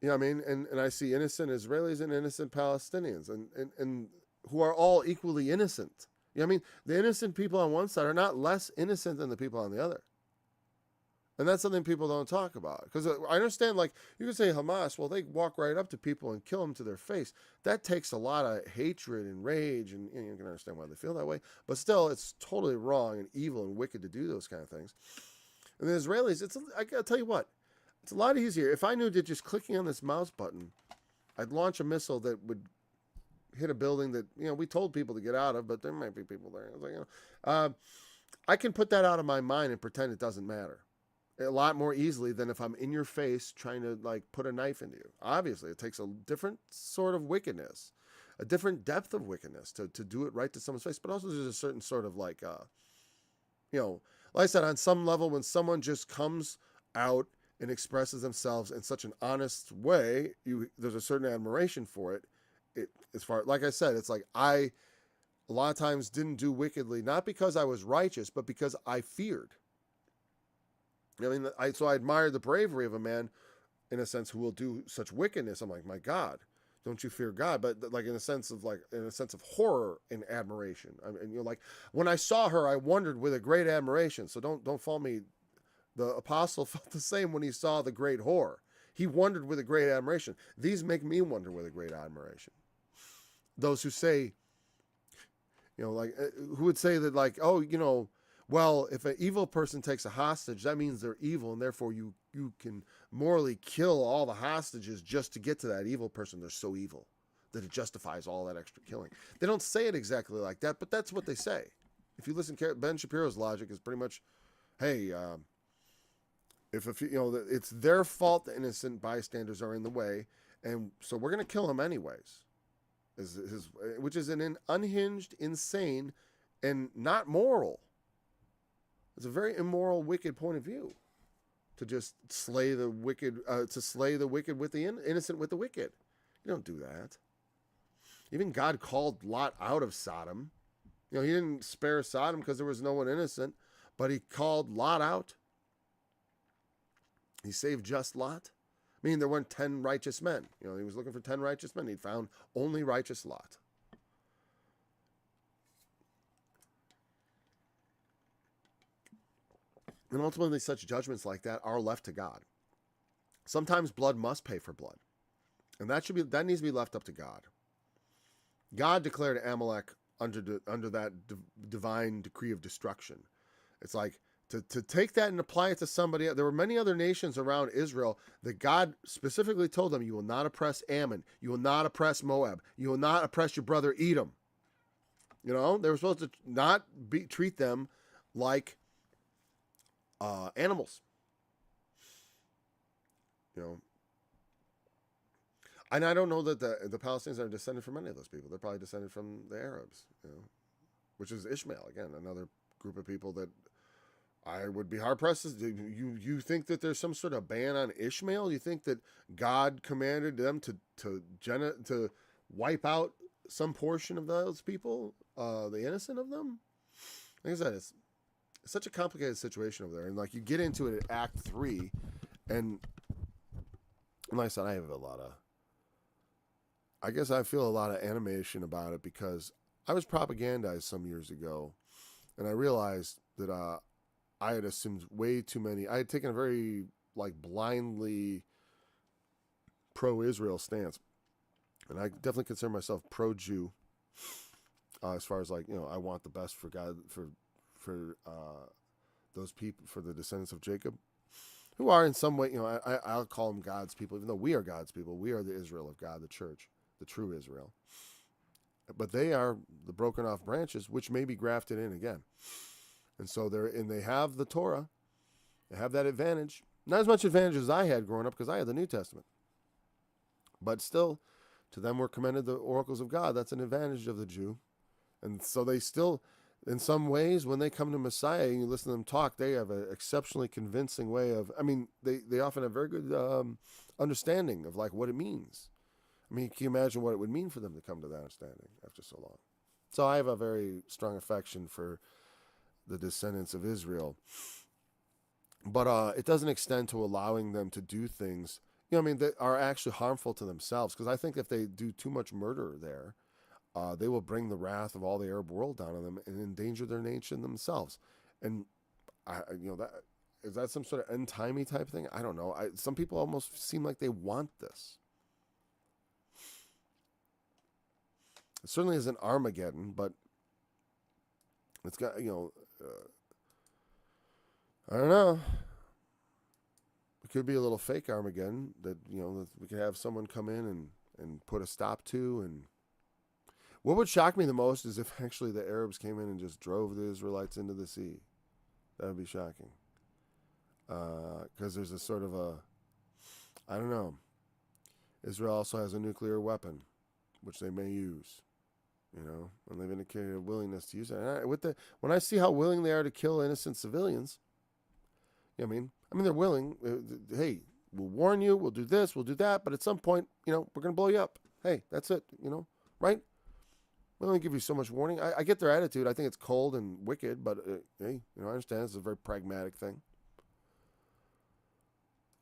You know what I mean? And I see innocent Israelis and innocent Palestinians and who are all equally innocent. You know what I mean? The innocent people on one side are not less innocent than the people on the other. And that's something people don't talk about. Because I understand, like, you can say Hamas, well, they walk right up to people and kill them to their face. That takes a lot of hatred and rage, and you can understand why they feel that way. But still, it's totally wrong and evil and wicked to do those kind of things. And the Israelis, I got to tell you what, it's a lot easier. If I knew that just clicking on this mouse button, I'd launch a missile that would hit a building that, we told people to get out of, but there might be people there. I was like, I can put that out of my mind and pretend it doesn't matter a lot more easily than if I'm in your face trying to like put a knife into you. Obviously, it takes a different sort of wickedness, a different depth of wickedness to do it right to someone's face. But also there's a certain sort of like, like I said, on some level, when someone just comes out and expresses themselves in such an honest way, there's a certain admiration for it. Like I said, it's like a lot of times didn't do wickedly, not because I was righteous, but because I feared. I mean, so I admire the bravery of a man, in a sense, who will do such wickedness. I'm like, my God, don't you fear God? But like in a sense of horror and admiration. And like when I saw her, I wondered with a great admiration. So don't fault me. The apostle felt the same when he saw the great whore. He wondered with a great admiration. These make me wonder with a great admiration. Those who say, like who would say that, like, oh, well, if an evil person takes a hostage, that means they're evil, and therefore you can morally kill all the hostages just to get to that evil person. They're so evil that it justifies all that extra killing. They don't say it exactly like that, but that's what they say. If you listen, Ben Shapiro's logic is pretty much, hey, if it's their fault the innocent bystanders are in the way, and so we're going to kill them anyways. Which is an unhinged, insane, and not moral. It's a very immoral, wicked point of view to just slay the wicked, with the innocent with the wicked. You don't do that. Even God called Lot out of Sodom. He didn't spare Sodom because there was no one innocent, but he called Lot out. He saved just Lot. I mean, there weren't 10 righteous men. He was looking for 10 righteous men. He found only righteous Lot. And ultimately, such judgments like that are left to God. Sometimes blood must pay for blood. And that needs to be left up to God. God declared Amalek under that divine decree of destruction. It's like, to take that and apply it to somebody else. There were many other nations around Israel that God specifically told them, you will not oppress Ammon. You will not oppress Moab. You will not oppress your brother Edom. They were supposed to not treat them like animals. And I don't know that the Palestinians are descended from any of those people. They're probably descended from the Arabs, which is Ishmael, again, another group of people that I would be hard pressed. You think that there's some sort of ban on Ishmael? You think that God commanded them to wipe out some portion of those people, the innocent of them? Like I said, it's such a complicated situation over there, and like you get into it at Act 3, and like I said, I feel a lot of animation about it because I was propagandized some years ago, and I realized that I had assumed way too many. I had taken a very blindly pro-Israel stance, and I definitely consider myself pro-Jew. As far as I want the best for God, for those people, for the descendants of Jacob, who are in some way, I'll call them God's people, even though we are God's people. We are the Israel of God, the church, the true Israel. But they are the broken off branches, which may be grafted in again. And so they have the Torah. They have that advantage. Not as much advantage as I had growing up because I had the New Testament. But still, to them were commended the oracles of God. That's an advantage of the Jew. And so they still, in some ways, when they come to Messiah and you listen to them talk, they have an exceptionally convincing way of, they often have very good understanding of what it means. Can you imagine what it would mean for them to come to that understanding after so long? So I have a very strong affection for the descendants of Israel. But it doesn't extend to allowing them to do things, that are actually harmful to themselves. Because I think if they do too much murder there, they will bring the wrath of all the Arab world down on them and endanger their nation themselves. And is that some sort of end-timey type thing? I don't know. Some people almost seem like they want this. It certainly isn't Armageddon, but it's got, I don't know. It could be a little fake Armageddon that, that we could have someone come in and put a stop to. And what would shock me the most is if actually the Arabs came in and just drove the Israelites into the sea. That would be shocking. Because there's a sort of I don't know. Israel also has a nuclear weapon, which they may use. And they've indicated a willingness to use it. And when I see how willing they are to kill innocent civilians, I mean, they're willing. Hey, we'll warn you. We'll do this. We'll do that. But at some point, we're going to blow you up. Hey, that's it. Right? We only give you so much warning. I get their attitude. I think it's cold and wicked. But hey, I understand it's a very pragmatic thing.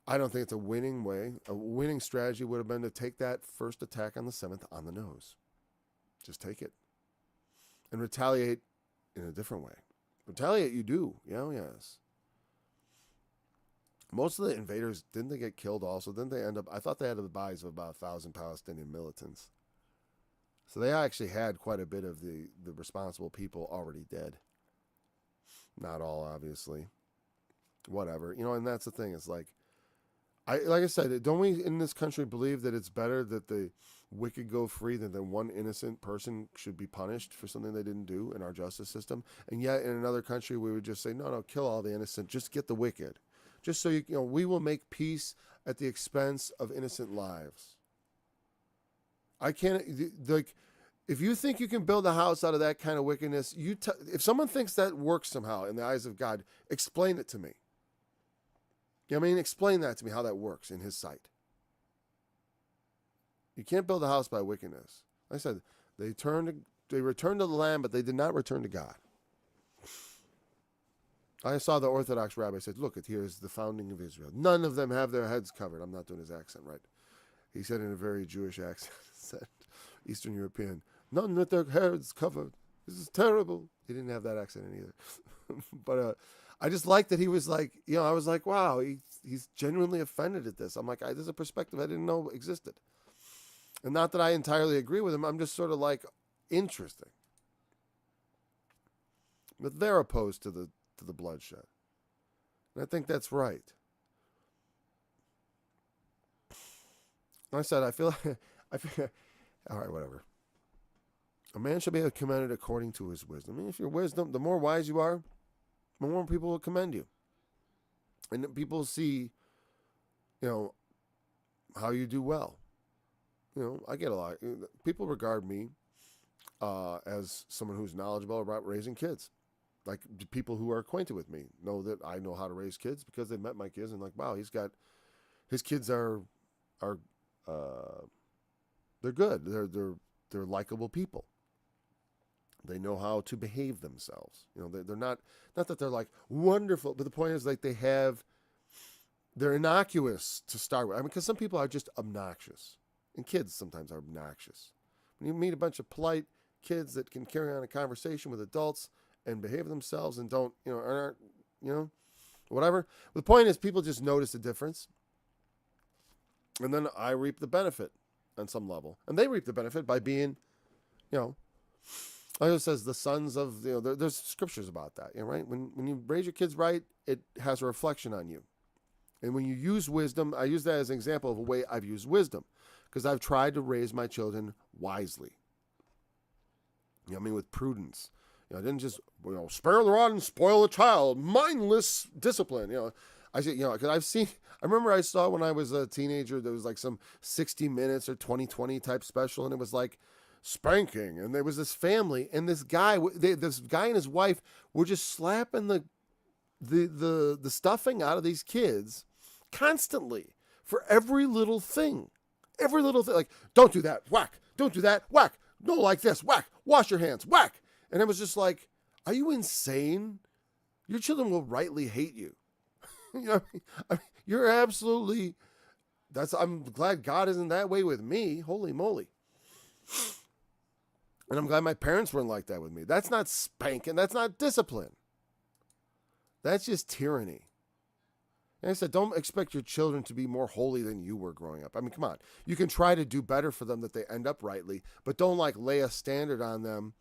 I don't think it's a winning way. A winning strategy would have been to take that first attack on the 7th on the nose. Just take it. And retaliate in a different way. Retaliate you do. Yes. Most of the invaders, didn't they get killed also? Didn't they end up, I thought they had the bodies of about 1,000 Palestinian militants. So they actually had quite a bit of the responsible people already dead. Not all, obviously. Whatever. And that's the thing. It's like I said, don't we in this country believe that it's better that the wicked go free than that one innocent person should be punished for something they didn't do in our justice system? And yet in another country, we would just say, no, kill all the innocent. Just get the wicked. Just so we will make peace at the expense of innocent lives. I can't, if you think you can build a house out of that kind of wickedness, if someone thinks that works somehow in the eyes of God, explain it to me. Explain that to me, how that works in his sight. You can't build a house by wickedness. Like I said, they returned to the land, but they did not return to God. I saw the Orthodox rabbi said, look, here's the founding of Israel. None of them have their heads covered. I'm not doing his accent right. He said in a very Jewish accent, said, Eastern European, none with their heads covered. This is terrible. He didn't have that accent in either. But I just liked that he was like, I was like, wow, he's genuinely offended at this. I'm like, this is a perspective I didn't know existed. And not that I entirely agree with him. I'm just sort of like, interesting. But they're opposed to the bloodshed. And I think that's right. I said, I feel all right, whatever. A man shall be commended according to his wisdom. If your wisdom, the more wise you are, the more people will commend you. And people see, how you do well. I get a lot. People regard me as someone who's knowledgeable about raising kids. Like people who are acquainted with me know that I know how to raise kids because they've met my kids and like, wow, his kids are they're good. They're likable people. They know how to behave themselves. They're not that they're like wonderful, but the point is like they're innocuous to start with. Because some people are just obnoxious, and kids sometimes are obnoxious. When you meet a bunch of polite kids that can carry on a conversation with adults and behave themselves and don't, aren't, whatever. The point is people just notice the difference. And then I reap the benefit on some level. And they reap the benefit by being, like it says, the sons of, there's scriptures about that, right? When you raise your kids right, it has a reflection on you. And when you use wisdom, I use that as an example of a way I've used wisdom. Because I've tried to raise my children wisely. With prudence. I didn't just, spare the rod and spoil the child. Mindless discipline. I say, because I remember I saw when I was a teenager, there was like some 60 Minutes or 2020 type special, and it was like spanking. And there was this family, and this guy and his wife were just slapping the stuffing out of these kids constantly for every little thing. Every little thing. Like, don't do that. Whack. Don't do that. Whack. No, like this. Whack. Wash your hands. Whack. And it was just like, are you insane? Your children will rightly hate you. You're absolutely, I'm glad God isn't that way with me. Holy moly. And I'm glad my parents weren't like that with me. That's not spanking. That's not discipline. That's just tyranny. And I said, don't expect your children to be more holy than you were growing up. I mean, come on. You can try to do better for them that they end up rightly, but don't like lay a standard on them,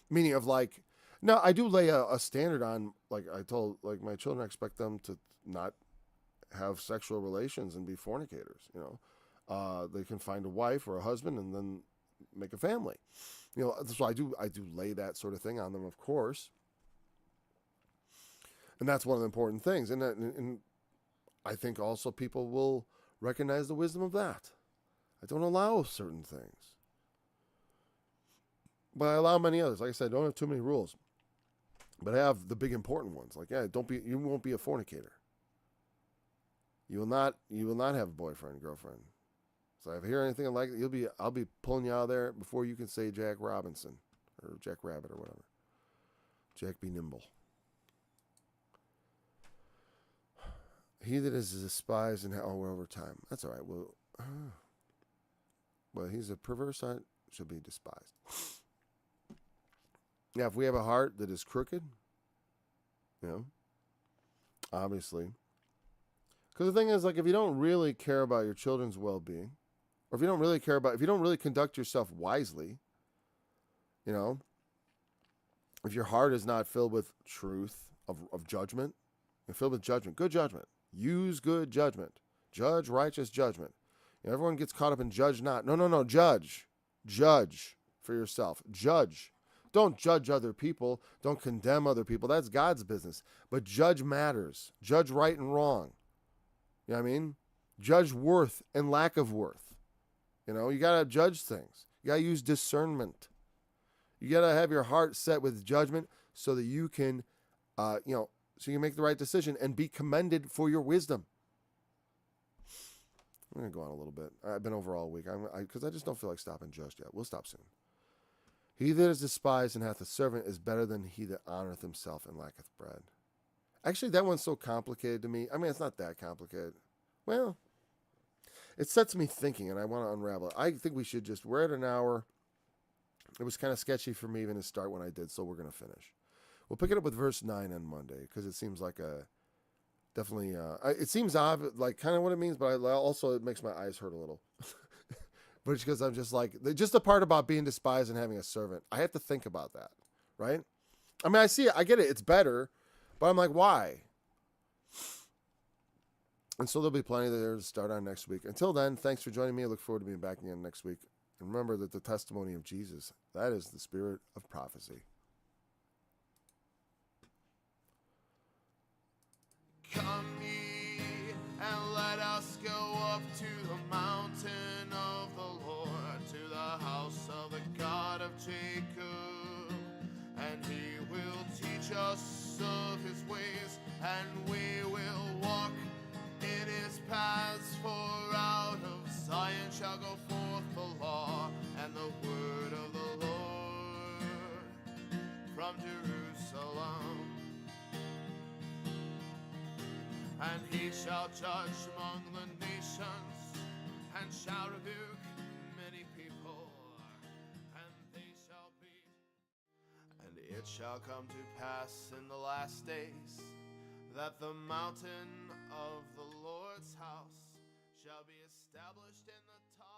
meaning of like, no, I do lay a standard on, like I told, like my children, I expect them to not have sexual relations and be fornicators, you know. They can find a wife or a husband and then make a family. You know, so I do lay that sort of thing on them, of course. And that's one of the important things. And I think also people will recognize the wisdom of that. I don't allow certain things, but I allow many others. Like I said, I don't have too many rules, but I have the big important ones. Like, yeah, you won't be a fornicator. You will not have a boyfriend, girlfriend. So if I hear anything like it, I'll be pulling you out of there before you can say Jack Robinson or Jack Rabbit or whatever. Jack be nimble. He that is despised and we're over time. That's all right. Well, he's a perverse heart should be despised. Now, if we have a heart that is crooked, you know, obviously, because the thing is, like, if you don't really care about your children's well-being, or if you don't really conduct yourself wisely, you know, if your heart is not filled with truth of judgment, and filled with judgment, good judgment. Use good judgment. Judge righteous judgment. You know, everyone gets caught up in judge not. No. Judge. Judge for yourself. Judge. Don't judge other people. Don't condemn other people. That's God's business. But judge matters. Judge right and wrong. You know what I mean? Judge worth and lack of worth. You know, you got to judge things. You got to use discernment. You got to have your heart set with judgment so that you can, so you can make the right decision and be commended for your wisdom. I'm going to go on a little bit. I've been over all week because I just don't feel like stopping just yet. We'll stop soon. He that is despised and hath a servant is better than he that honoreth himself and lacketh bread. Actually, that one's so complicated to me. I mean, it's not that complicated. Well, it sets me thinking, and I want to unravel it. I think we're at an hour. It was kind of sketchy for me even to start when I did, so we're going to finish. We'll pick it up with verse 9 on Monday, because it seems like definitely, it seems obvious, like kind of what it means, but also it makes my eyes hurt a little. But it's because I'm just like, just the part about being despised and having a servant. I have to think about that, right? I mean, I see it, I get it, it's better, but I'm like, why? And so there'll be plenty there to start on next week. Until then, thanks for joining me. I look forward to being back again next week. And remember that the testimony of Jesus, that is the spirit of prophecy. Come ye, and let us go up to the mountain of the Lord, to the house of the God of Jacob. And he will teach us of his ways, and we will walk in his paths. For out of Zion shall go forth the law and the word of the Lord from Jerusalem. And he shall judge among the nations, and shall rebuke many people, and they shall be. And it shall come to pass in the last days that the mountain of the Lord's house shall be established in the top